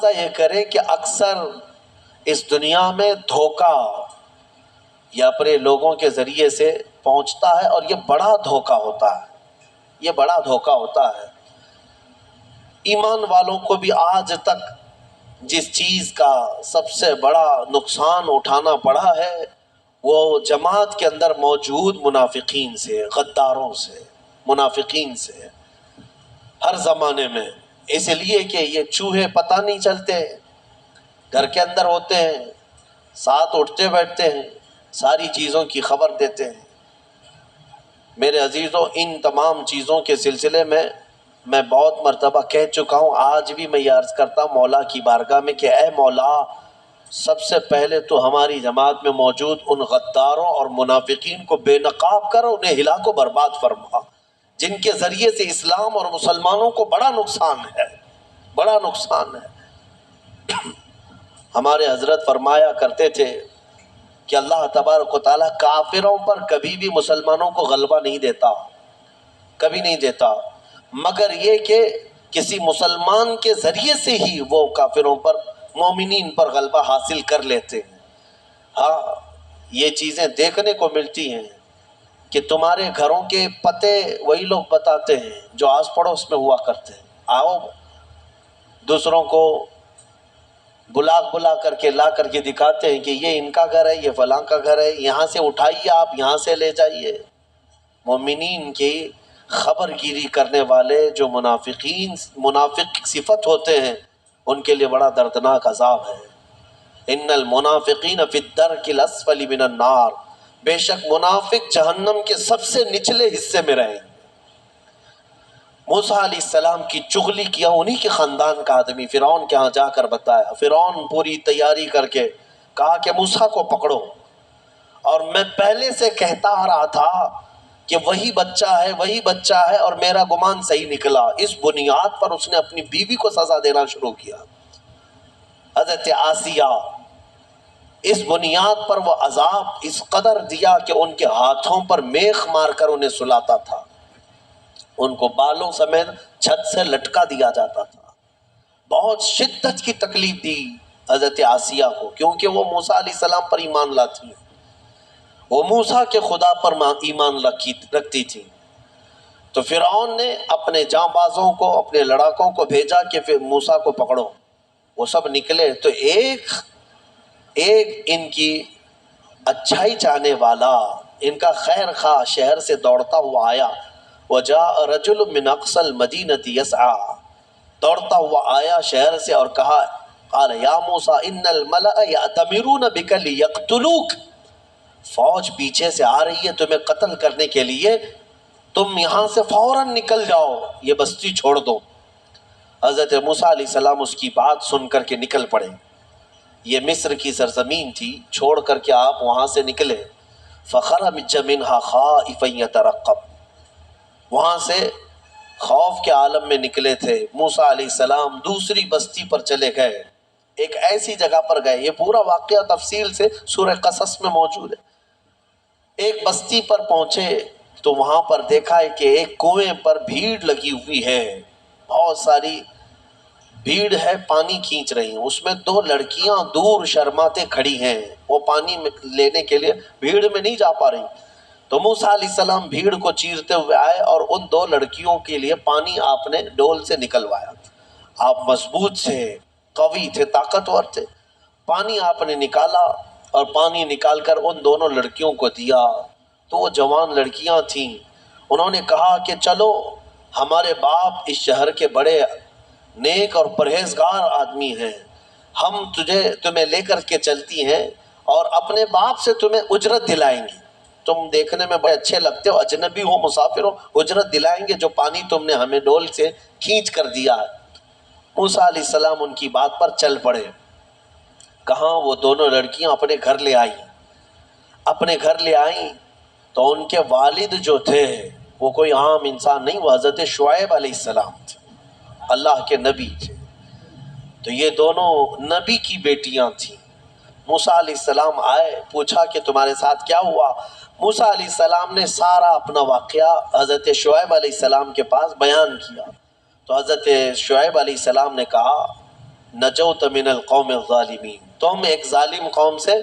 ملاحظہ یہ کرے کہ اکثر اس دنیا میں دھوکہ یہ اپنے لوگوں کے ذریعے سے پہنچتا ہے، اور یہ بڑا دھوکہ ہوتا ہے، یہ بڑا دھوکہ ہوتا ہے۔ ایمان والوں کو بھی آج تک جس چیز کا سب سے بڑا نقصان اٹھانا پڑا ہے وہ جماعت کے اندر موجود منافقین سے، غداروں سے، منافقین سے، ہر زمانے میں۔ اس لیے کہ یہ چوہے پتہ نہیں چلتے، گھر کے اندر ہوتے ہیں، ساتھ اٹھتے بیٹھتے ہیں، ساری چیزوں کی خبر دیتے ہیں۔ میرے عزیزوں، ان تمام چیزوں کے سلسلے میں بہت مرتبہ کہہ چکا ہوں، آج بھی میں یہ عرض کرتا ہوں مولا کی بارگاہ میں کہ اے مولا، سب سے پہلے تو ہماری جماعت میں موجود ان غداروں اور منافقین کو بے نقاب کر، انہیں ہلاک و برباد فرما، جن کے ذریعے سے اسلام اور مسلمانوں کو بڑا نقصان ہے، بڑا نقصان ہے۔ ہمارے حضرت فرمایا کرتے تھے کہ اللہ تبارک و تعالیٰ کافروں پر کبھی بھی مسلمانوں کو غلبہ نہیں دیتا، کبھی نہیں دیتا، مگر یہ کہ کسی مسلمان کے ذریعے سے ہی وہ کافروں پر، مومنین پر غلبہ حاصل کر لیتے ہیں۔ ہاں، یہ چیزیں دیکھنے کو ملتی ہیں کہ تمہارے گھروں کے پتے وہی لوگ بتاتے ہیں جو آس پڑوس میں ہوا کرتے ہیں۔ آؤ، دوسروں کو بلا کر کے لا کر کے دکھاتے ہیں کہ یہ ان کا گھر ہے، یہ فلاں کا گھر ہے، یہاں سے اٹھائیے، آپ یہاں سے لے جائیے۔ مومنین کی خبر گیری کرنے والے جو منافق صفت ہوتے ہیں، ان کے لیے بڑا دردناک عذاب ہے۔ ان المنافقین فی الدرک الاسفل من النار، بے شک منافق جہنم کے سب سے نچلے حصے میں رہیں۔ موسیٰ علیہ السلام کی چغلی کیا انہی کے خاندان کا آدمی فرعون کے ہاں جا کر بتایا۔ فرعون پوری تیاری کر کے کہا کہ موسیٰ کو پکڑو، اور میں پہلے سے کہتا آ رہا تھا کہ وہی بچہ ہے، وہی بچہ ہے، اور میرا گمان صحیح نکلا۔ اس بنیاد پر اس نے اپنی بیوی کو سزا دینا شروع کیا، حضرت آسیہ۔ اس بنیاد پر وہ عذاب اس قدر دیا کہ ان کے ہاتھوں پر میخ مار کر انہیں سلاتا تھا، ان کو بالوں سمیت چھت سے لٹکا دیا جاتا تھا۔ بہت شدت کی تکلیف دی حضرت آسیہ کو، کیونکہ وہ موسیٰ علیہ السلام پر ایمان لاتی ہیں، وہ موسیٰ کے خدا پر ایمان رکھتی تھی۔ تو فرعون نے اپنے جاں بازوں کو، اپنے لڑاکوں کو بھیجا کہ پھر موسیٰ کو پکڑو۔ وہ سب نکلے تو ایک ان کی اچھائی چاہنے والا، ان کا خیر خواہ شہر سے دوڑتا ہوا آیا۔ وجاء رجل من اقصى المدینة يسعى، دوڑتا ہوا آیا شہر سے اور کہا، قال یا موسیٰ ان الملأ یأتمرون بک لیقتلوک، فوج پیچھے سے آ رہی ہے تمہیں قتل کرنے کے لیے، تم یہاں سے فوراً نکل جاؤ، یہ بستی چھوڑ دو۔ حضرت موسیٰ علیہ السلام اس کی بات سن کر کے نکل پڑے۔ یہ مصر کی سرزمین تھی، چھوڑ کر کے آپ وہاں سے نکلے۔ فخرج منها خائفا يترقب، وہاں سے خوف کے عالم میں نکلے تھے۔ موسیٰ علیہ السلام دوسری بستی پر چلے گئے، ایک ایسی جگہ پر گئے، یہ پورا واقعہ تفصیل سے سورہ قصص میں موجود ہے۔ ایک بستی پر پہنچے تو وہاں پر دیکھا ہے کہ ایک کنویں پر بھیڑ لگی ہوئی ہے، بہت ساری بھیڑ ہے، پانی کھینچ رہی ہیں، اس میں دو لڑکیاں دور شرماتے کھڑی ہیں، وہ پانی لینے کے لیے بھیڑ میں نہیں جا پا رہی۔ تو موسیٰ علیہ السلام بھیڑ کو چیرتے ہوئے آئے اور ان دو لڑکیوں کے لیے پانی آپ نے ڈول سے نکلوایا۔ آپ مضبوط تھے، قوی تھے، طاقتور تھے، پانی آپ نے نکالا اور پانی نکال کر ان دونوں لڑکیوں کو دیا۔ تو وہ جوان لڑکیاں تھیں، انہوں نے کہا کہ چلو، ہمارے باپ اس شہر کے بڑے نیک اور پرہیزگار آدمی ہیں، ہم تمہیں لے کر کے چلتی ہیں اور اپنے باپ سے تمہیں اجرت دلائیں گے، تم دیکھنے میں بڑے اچھے لگتے ہو، اجنبی ہو، مسافر ہو، اجرت دلائیں گے جو پانی تم نے ہمیں ڈول سے کھینچ کر دیا ہے۔ موسیٰ علیہ السلام ان کی بات پر چل پڑے۔ کہاں وہ دونوں لڑکیاں اپنے گھر لے آئیں، اپنے گھر لے آئیں تو ان کے والد جو تھے وہ کوئی عام انسان نہیں، وہ حضرت شعیب علیہ السلام تھے، اللہ کے نبی تھے۔ تو یہ دونوں نبی کی بیٹیاں تھیں۔ موسیٰ علیہ السلام آئے، پوچھا کہ تمہارے ساتھ کیا ہوا؟ موسیٰ علیہ السلام نے سارا اپنا واقعہ حضرت شعیب علیہ السلام کے پاس بیان کیا۔ تو حضرت شعیب علیہ السلام نے کہا، نجوت من القوم الظالمین، تم ایک ظالم قوم سے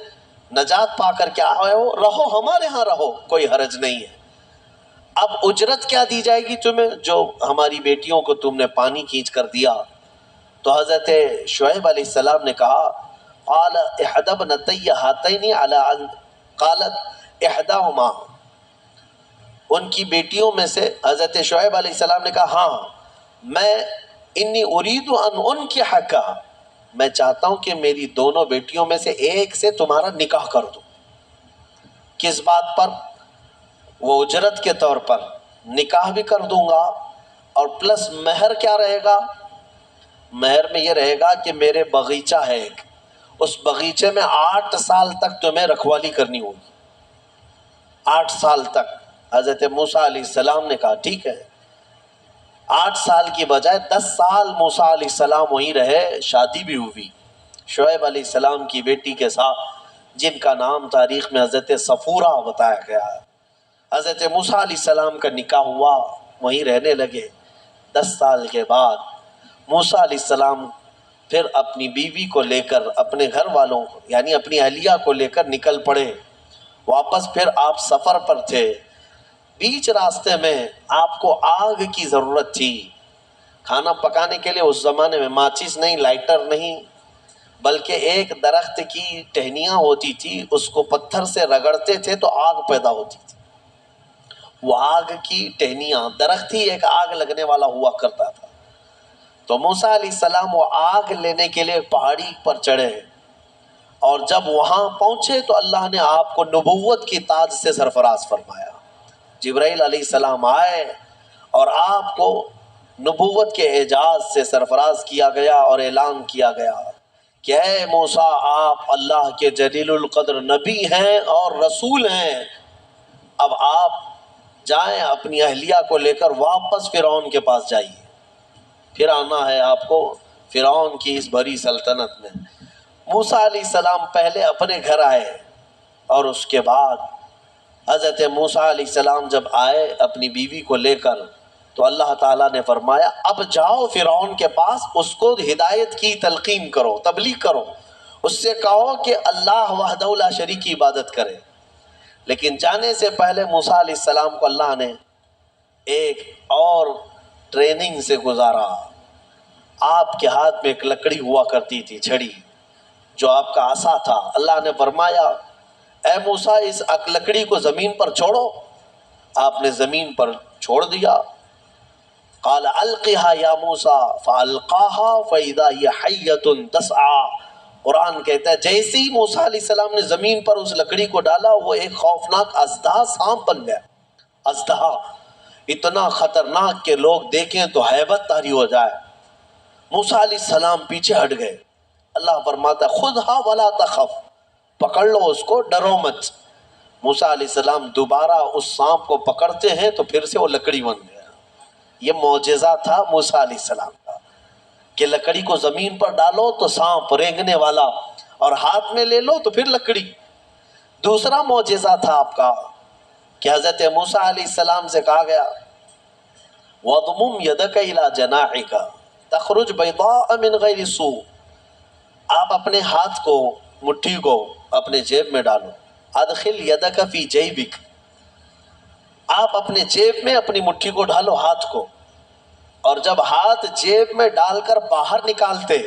نجات پا کر کے آئے ہو، رہو ہمارے ہاں رہو، کوئی حرج نہیں ہے۔ اب اجرت کیا دی جائے گی تمہیں؟ جو ہماری بیٹیوں کو تم نے پانی کھینچ کر دیا۔ تو حضرت شعیب علیہ السلام نے کہا قال احد ابنتی ہاتین علی ان قالت احداہما، ان کی بیٹیوں میں سے حضرت شعیب علیہ السلام نے کہا ہاں میں انی ارید ان انکحک، میں چاہتا ہوں کہ میری دونوں بیٹیوں میں سے ایک سے تمہارا نکاح کر دوں۔ کس بات پر؟ وہ اجرت کے طور پر نکاح بھی کر دوں گا، اور پلس مہر کیا رہے گا؟ مہر میں یہ رہے گا کہ میرے باغیچہ ہے ایک، اس باغیچے میں 8 سال تک تمہیں رکھوالی کرنی ہوگی، 8 سال تک۔ حضرت موسیٰ علیہ السلام نے کہا ٹھیک ہے۔ 8 سال کی بجائے 10 سال موسیٰ علیہ السلام وہیں رہے، شادی بھی ہوئی شعیب علیہ السلام کی بیٹی کے ساتھ، جن کا نام تاریخ میں حضرت صفورہ بتایا گیا ہے۔ حضرت موسیٰ علیہ السلام کا نکاح ہوا، وہیں رہنے لگے۔ 10 سال کے بعد موسیٰ علیہ السلام پھر اپنی بیوی کو لے کر، اپنے گھر والوں کو یعنی اپنی اہلیہ کو لے کر نکل پڑے واپس۔ پھر آپ سفر پر تھے، بیچ راستے میں آپ کو آگ کی ضرورت تھی، کھانا پکانے کے لیے۔ اس زمانے میں ماچس نہیں، لائٹر نہیں، بلکہ ایک درخت کی ٹہنیاں ہوتی تھی، اس کو پتھر سے رگڑتے تھے تو آگ پیدا ہوتی تھی۔ وہ آگ کی ٹہنیاں، درخت ہی ایک آگ لگنے والا ہوا کرتا تھا۔ تو موسیٰ علیہ السلام وہ آگ لینے کے لیے پہاڑی پر چڑھے، اور جب وہاں پہنچے تو اللہ نے آپ کو نبوت کی تاج سے سرفراز فرمایا۔ جبرائیل علیہ السلام آئے اور آپ کو نبوت کے اعجاز سے سرفراز کیا گیا، اور اعلان کیا گیا کہ اے موسیٰ آپ اللہ کے جلیل القدر نبی ہیں اور رسول ہیں، اب آپ جائیں اپنی اہلیہ کو لے کر واپس فرعون کے پاس جائیے، پھر آنا ہے آپ کو فرعون کی اس بڑی سلطنت میں۔ موسیٰ علیہ السلام پہلے اپنے گھر آئے، اور اس کے بعد حضرت موسیٰ علیہ السلام جب آئے اپنی بیوی کو لے کر، تو اللہ تعالیٰ نے فرمایا اب جاؤ فرعون کے پاس، اس کو ہدایت کی تلقین کرو، تبلیغ کرو، اس سے کہو کہ اللہ وحدہ لا شریک کی عبادت کرے۔ لیکن جانے سے پہلے موسیٰ علیہ السلام کو اللہ نے ایک اور ٹریننگ سے گزارا۔ آپ کے ہاتھ میں ایک لکڑی ہوا کرتی تھی، چھڑی، جو آپ کا عصا تھا۔ اللہ نے فرمایا اے موسیٰ اس لکڑی کو زمین پر چھوڑو۔ آپ نے زمین پر چھوڑ دیا۔ قال القها یا موسیٰ فالقاها فاذا هي حیۃ تسعى، قرآن کہتا ہے جیسے ہی موسیٰ علیہ السلام نے زمین پر اس لکڑی کو ڈالا، وہ ایک خوفناک اژدہا سانپ بن گیا۔ اژدہا اتنا خطرناک کہ لوگ دیکھیں تو ہیبت طاری ہو جائے۔ موسیٰ علیہ السلام پیچھے ہٹ گئے۔ اللہ فرماتا ہے خذها ولا تخف، پکڑ لو اس کو، ڈرو مت۔ موسیٰ علیہ السلام دوبارہ اس سانپ کو پکڑتے ہیں تو پھر سے وہ لکڑی بن گیا۔ یہ معجزہ تھا موسیٰ علیہ السلام کا کہ لکڑی کو زمین پر ڈالو تو سانپ رینگنے والا، اور ہاتھ میں لے لو تو پھر لکڑی۔ دوسرا معجزہ تھا آپ کا کہ حضرت موسیٰ علیہ السلام سے کہا گیا وَضْمُمْ يَدَكَ إِلَى جَنَاحِكَ تَخْرُجْ بَيْضَاءَ مِنْ غَيْرِ سُوءٍ، آپ اپنے ہاتھ کو، مٹھی کو اپنے جیب میں ڈالو۔ ادخل يَدَكَ فِي جَيْبِكَ، آپ اپنے جیب میں اپنی مٹھی کو ڈالو، ہاتھ کو، اور جب ہاتھ جیب میں ڈال کر باہر نکالتے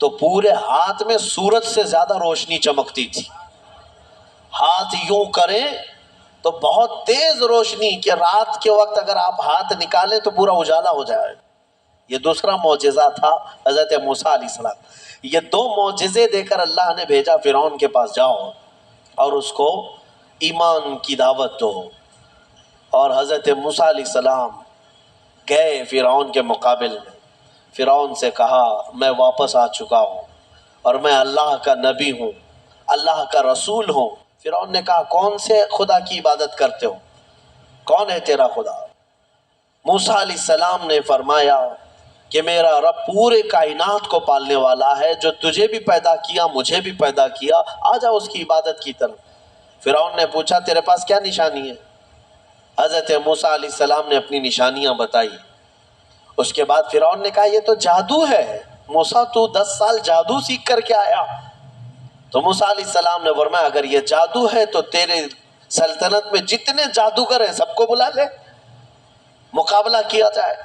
تو پورے ہاتھ میں سورج سے زیادہ روشنی چمکتی تھی۔ ہاتھ یوں کریں تو بہت تیز روشنی کہ رات کے وقت اگر آپ ہاتھ نکالیں تو پورا اجالا ہو جائے۔ یہ دوسرا معجزہ تھا حضرت موسیٰ علیہ السلام۔ یہ 2 معجزے دے کر اللہ نے بھیجا فرعون کے پاس، جاؤ اور اس کو ایمان کی دعوت دو۔ اور حضرت موسیٰ علیہ السلام گئے فرعون کے مقابل میں، فرعون سے کہا میں واپس آ چکا ہوں اور میں اللہ کا نبی ہوں، اللہ کا رسول ہوں۔ فرعون نے کہا کون سے خدا کی عبادت کرتے ہو، کون ہے تیرا خدا؟ موسیٰ علیہ السلام نے فرمایا کہ میرا رب پورے کائنات کو پالنے والا ہے، جو تجھے بھی پیدا کیا مجھے بھی پیدا کیا، آ جا اس کی عبادت کی طرف۔ فرعون نے پوچھا تیرے پاس کیا نشانی ہے؟ حضرت موسیٰ علیہ السلام نے اپنی نشانیاں بتائی۔ اس کے بعد فرعون نے کہا یہ تو جادو ہے، موسیٰ تو 10 سال جادو سیکھ کر کے آیا. تو موسیٰ علیہ السلام نے فرمایا اگر یہ جادو ہے تو تیرے سلطنت میں جتنے جادوگر ہیں سب کو بلا لے, مقابلہ کیا جائے.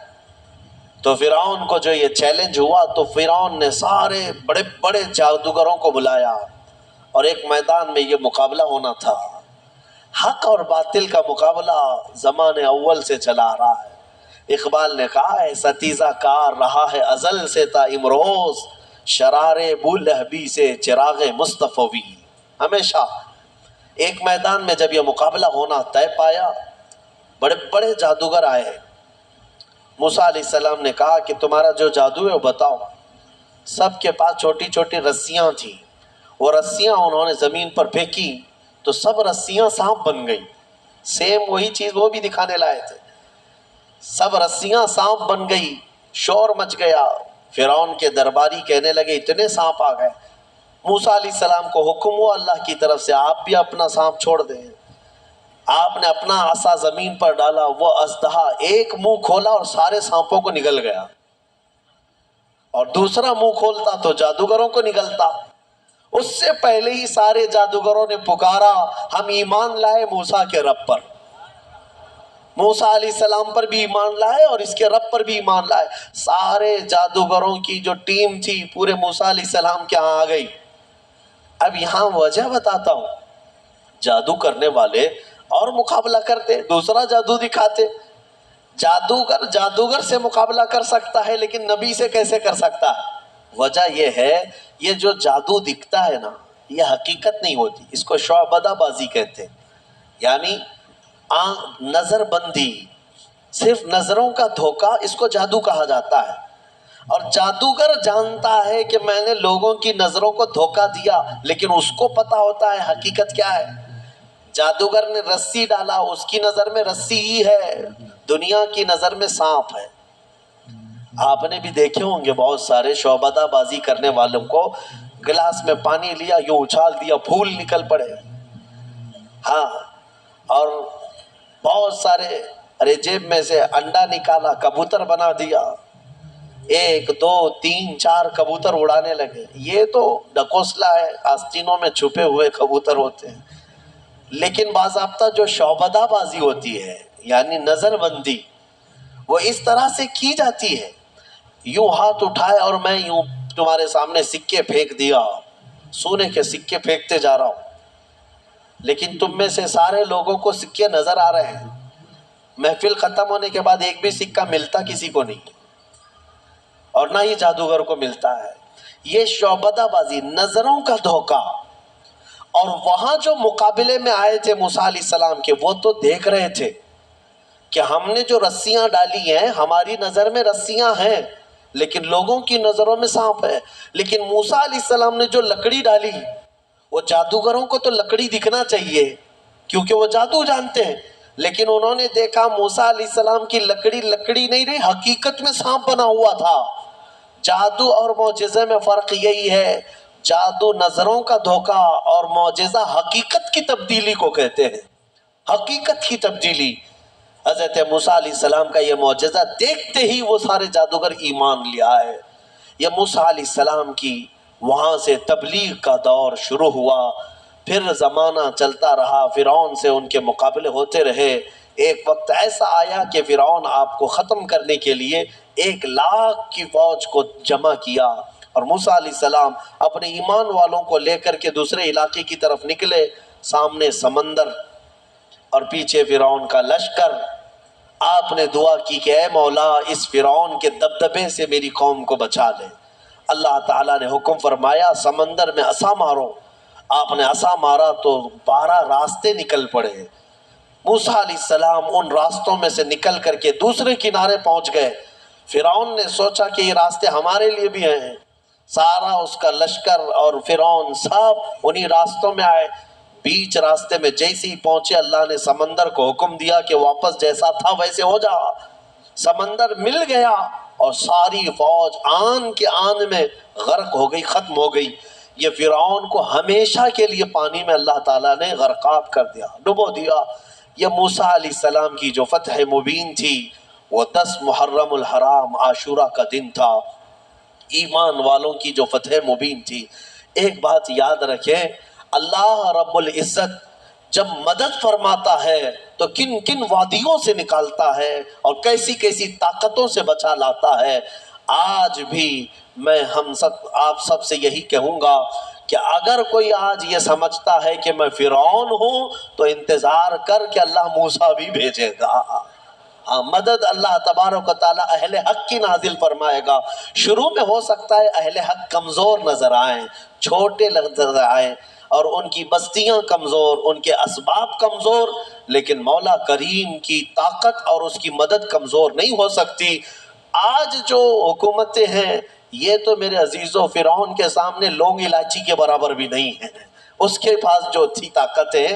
تو فرعون کو جو یہ چیلنج ہوا تو فرعون نے سارے بڑے بڑے جادوگروں کو بلایا اور ایک میدان میں یہ مقابلہ ہونا تھا. حق اور باطل کا مقابلہ زمانے اول سے چلا آ رہا ہے. اقبال نے کہا ہے ستیزہ کار رہا ہے ازل سے تا امروز, شرار بولہبی سے چراغ مصطفی. ہمیشہ ایک میدان میں جب یہ مقابلہ ہونا طے پایا, بڑے بڑے جادوگر آئے ہیں. موسیٰ علیہ السلام نے کہا کہ تمہارا جو جادو ہے وہ بتاؤ. سب کے پاس چھوٹی چھوٹی رسیاں تھیں, وہ رسیاں انہوں نے زمین پر پھینکی تو سب رسیاں سانپ بن گئی. سیم وہی چیز وہ بھی دکھانے لائے تھے. سب رسیاں سانپ بن گئی, شور مچ گیا. فرعون کے درباری کہنے لگے اتنے سانپ آ گئے. موسیٰ علیہ السلام کو حکم ہوا اللہ کی طرف سے آپ بھی اپنا سانپ چھوڑ دیں. آپ نے اپنا عصا زمین پر ڈالا, وہ اژدہا ایک منہ کھولا اور سارے سانپوں کو نگل گیا, اور دوسرا منہ کھولتا تو جادوگروں کو نگلتا. اس سے پہلے ہی سارے جادوگروں نے پکارا ہم ایمان لائے موسیٰ کے رب پر. موسیٰ علیہ السلام پر بھی ایمان لائے اور اس کے رب پر بھی ایمان لائے. سارے جادوگروں کی جو ٹیم تھی پورے موسیٰ علیہ السلام کے ہاں آ گئی. اب یہاں وجہ بتاتا ہوں. جادو کرنے والے اور مقابلہ کرتے, دوسرا جادو دکھاتے. جادوگر جادوگر سے مقابلہ کر سکتا ہے لیکن نبی سے کیسے کر سکتا ہے؟ وجہ یہ ہے یہ جو جادو دکھتا ہے نا یہ حقیقت نہیں ہوتی, اس کو شعبدہ بازی کہتے ہیں. یعنی نظر بندی, صرف نظروں کا دھوکہ, اس کو جادو کہا جاتا ہے. اور جادوگر جانتا ہے کہ میں نے لوگوں کی نظروں کو دھوکہ دیا, لیکن اس کو پتا ہوتا ہے حقیقت کیا ہے. جادوگر نے رسی ڈالا, اس کی نظر میں رسی ہی ہے, دنیا کی نظر میں سانپ ہے. آپ نے بھی دیکھے ہوں گے بہت سارے شعبدہ بازی کرنے والوں کو, گلاس میں پانی لیا یوں اچھال دیا پھول نکل پڑے. ہاں, اور بہت سارے ارے جیب میں سے انڈا نکالا کبوتر بنا دیا, 1 2 3 4 کبوتر اڑانے لگے. یہ تو ڈکوسلا ہے, آستینوں میں چھپے ہوئے کبوتر ہوتے ہیں. لیکن باضابطہ جو شعبدہ بازی ہوتی ہے یعنی نظر بندی, وہ اس طرح سے کی جاتی ہے. یوں ہاتھ اٹھائے اور میں یوں تمہارے سامنے سکے پھینک دیا, سونے کے سکے پھینکتے جا رہا ہوں, لیکن تم میں سے سارے لوگوں کو سکے نظر آ رہے ہیں. محفل ختم ہونے کے بعد ایک بھی سکہ ملتا کسی کو نہیں, اور نہ ہی جادوگر کو ملتا ہے. یہ شعبدہ بازی, نظروں کا دھوکہ. اور وہاں جو مقابلے میں آئے تھے موسیٰ علیہ السلام کے, وہ تو دیکھ رہے تھے کہ ہم نے جو رسیاں ڈالی ہیں ہماری نظر میں رسیاں ہیں لیکن لوگوں کی نظروں میں سانپ ہے. لیکن موسیٰ علیہ السلام نے جو لکڑی ڈالی, وہ جادوگروں کو تو لکڑی دکھنا چاہیے کیونکہ وہ جادو جانتے ہیں, لیکن انہوں نے دیکھا موسیٰ علیہ السلام کی لکڑی لکڑی نہیں رہی, حقیقت میں سانپ بنا ہوا تھا. جادو اور معجزے میں فرق یہی ہے, جادو نظروں کا دھوکہ اور معجزہ حقیقت کی تبدیلی کو کہتے ہیں. حقیقت کی تبدیلی. حضرت موسیٰ علیہ السلام کا یہ معجزہ دیکھتے ہی وہ سارے جادوگر ایمان لے آئے. یہ موسیٰ علیہ السلام کی وہاں سے تبلیغ کا دور شروع ہوا. پھر زمانہ چلتا رہا, فرعون سے ان کے مقابلے ہوتے رہے. ایک وقت ایسا آیا کہ فرعون آپ کو ختم کرنے کے لیے 1,00,000 کی فوج کو جمع کیا, اور موسیٰ علیہ السلام اپنے ایمان والوں کو لے کر کے دوسرے علاقے کی طرف نکلے. سامنے سمندر اور پیچھے فرعون کا لشکر. آپ نے دعا کی کہ اے مولا اس فرعون کے دبدبے سے میری قوم کو بچا لے. اللہ تعالیٰ نے حکم فرمایا سمندر میں عصا مارو. آپ نے عصا مارا تو 12 راستے نکل پڑے. موسیٰ علیہ السلام ان راستوں میں سے نکل کر کے دوسرے کنارے پہنچ گئے. فرعون نے سوچا کہ یہ راستے ہمارے لیے بھی ہیں. سارا اس کا لشکر اور فرعون سب انہی راستوں میں آئے. بیچ راستے میں جیسے ہی پہنچے اللہ نے سمندر کو حکم دیا کہ واپس جیسا تھا ویسے ہو جا. سمندر مل گیا اور ساری فوج آن کے آن میں غرق ہو گئی, ختم ہو گئی. یہ فرعون کو ہمیشہ کے لیے پانی میں اللہ تعالیٰ نے غرقاب کر دیا, ڈبو دیا. یہ موسیٰ علیہ السلام کی جو فتح مبین تھی وہ 10 محرم الحرام عاشورہ کا دن تھا. ایمان والوں کی جو فتح مبین تھی. ایک بات یاد رکھیں، اللہ رب العزت جب مدد فرماتا ہے تو کن کن وادیوں سے نکالتا ہے اور کیسی کیسی طاقتوں سے بچا لاتا ہے. آج بھی میں آپ سب سے یہی کہوں گا کہ اگر کوئی آج یہ سمجھتا ہے کہ میں فرعون ہوں تو انتظار کر کہ اللہ موسیٰ بھی بھیجے گا. ہاں، مدد اللہ تبارک و تعالیٰ اہل حق کی نازل فرمائے گا. شروع میں ہو سکتا ہے اہل حق کمزور نظر آئیں، چھوٹے نظر آئیں، اور ان کی بستیاں کمزور، ان کے اسباب کمزور، لیکن مولا کریم کی طاقت اور اس کی مدد کمزور نہیں ہو سکتی. آج جو حکومتیں ہیں یہ تو میرے عزیزو فرعون کے سامنے لونگ الائچی کے برابر بھی نہیں ہے. اس کے پاس جو تھی طاقتیں،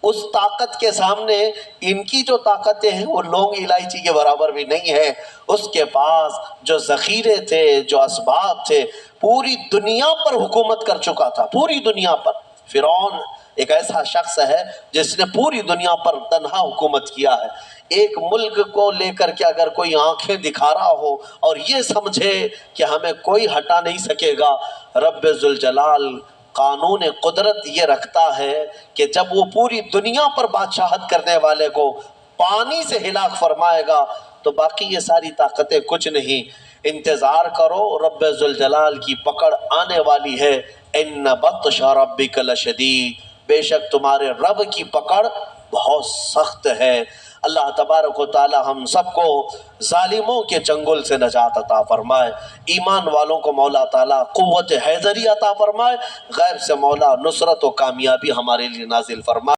اس طاقت کے سامنے ان کی جو طاقتیں ہیں وہ لونگ الائچی کے برابر بھی نہیں ہے. اس کے پاس جو ذخیرے تھے، جو اسباب تھے، پوری دنیا پر حکومت کر چکا تھا، پوری دنیا پر. فرعون ایک ایسا شخص ہے جس نے پوری دنیا پر تنہا حکومت کیا ہے. ایک ملک کو لے کر کے اگر کوئی آنکھیں دکھا رہا ہو اور یہ سمجھے کہ ہمیں کوئی ہٹا نہیں سکے گا، رب ذوالجلال قانون قدرت یہ رکھتا ہے کہ جب وہ پوری دنیا پر بادشاہت کرنے والے کو پانی سے ہلاک فرمائے گا تو باقی یہ ساری طاقتیں کچھ نہیں. انتظار کرو، رب ذوالجلال کی پکڑ آنے والی ہے. ان بطش ربک لشدید، بے شک تمہارے رب کی پکڑ بہت سخت ہے. اللہ تبارک و تعالی ہم سب کو ظالموں کے چنگل سے نجات عطا فرمائے. ایمان والوں کو مولا تعالی قوت حیدری عطا فرمائے. غیب سے مولا نصرت و کامیابی ہمارے لیے نازل فرمائے.